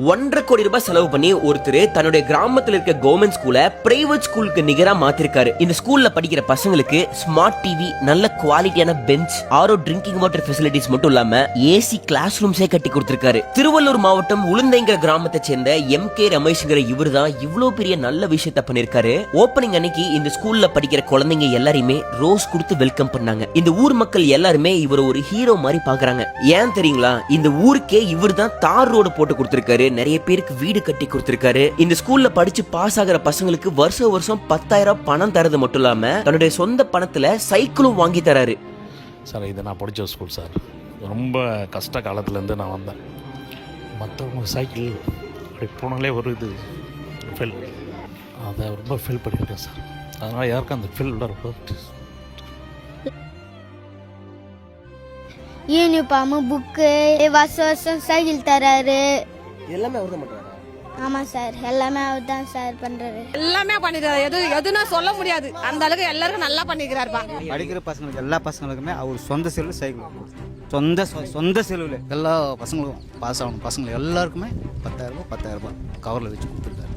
1.5 கோடி ரூபாய் செலவு பண்ணி ஒருத்தர் தன்னுடைய கிராமத்துல இருக்க கவர்மெண்ட் ஸ்கூலை பிரைவேட் ஸ்கூலுக்கு நிகரா மாத்திருக்காரு. இந்த ஸ்கூல்ல படிக்கிற பசங்களுக்கு ஸ்மார்ட் டிவி, நல்ல குவாலிட்டியான பெஞ்ச், ஆரோ ட்ரிங்கிங் வாட்டர் ஃபெசிலிட்டிஸ் மட்டும் இல்லாம ஏசி கிளாஸ் ரூம்ஸே கட்டி கொடுத்திருக்காரு. திருவள்ளூர் மாவட்டம் உளுந்தைங்கிற கிராமத்தை சேர்ந்த MK ரமேஷ்ங்கிற இவர் தான் இவ்வளவு பெரிய நல்ல விஷயத்த பண்ணிருக்காரு. ஓப்பனிங் அன்னைக்கு இந்த ஸ்கூல்ல படிக்கிற குழந்தைங்க எல்லாரையுமே ரோஸ் கொடுத்து வெல்கம் பண்ணாங்க. இந்த ஊர் மக்கள் எல்லாருமே இவர் ஒரு ஹீரோ மாதிரி பாக்குறாங்க. ஏன் தெரியுங்களா? இந்த ஊருக்கே இவர் தான் தார் ரோடு போட்டு கொடுத்திருக்காரு. நிறைய பேருக்கு வீடு கட்டி கொடுத்திருக்காரு. இந்த ஸ்கூல்ல படிச்சு பாஸ் ஆகிற பசங்களுக்கு வருஷம் 10,000 பணம் தரது மட்டும் இல்லாம தன்னுடைய சொந்த பணத்துல சைக்கிளும் வாங்கி தராரு. சார், இது நான் படித்த ஸ்கூல் சார். ரொம்ப கஷ்ட காலத்துலேருந்து நான் வந்தேன். மற்றவங்க சைக்கிள் அப்படி போனாலே ஒரு இது ஃபெல், அதை ரொம்ப ஃபீல் பண்ணியிருக்கேன் சார். அதனால் யாருக்கும் அந்த ஃபீல்ட ரொம்ப யூனிஃபார்ம், புக்கு, வருஷம் சைக்கிள் தராரு. எல்லாமே அவர் தான் பண்றாரு. ஆமா சார், எல்லாமே அவர் தான் சார் பண்றாரு. எல்லாமே பண்ணிக்கிறாரு. எதுனா சொல்ல முடியாது, அந்த அளவுக்கு எல்லாருக்கும் நல்லா பண்ணிக்கிறாருப்பா. படிக்கிற பசங்களுக்கு எல்லா பசங்களுக்குமே அவர் சொந்த செலவு சைக்கிள், சொந்த செலவில் எல்லா பசங்களுக்கும் பாஸ் ஆகணும். பசங்களுக்கு எல்லாருக்குமே 10,000 ரூபாய் கவரில் வச்சு கொடுத்துருக்காரு.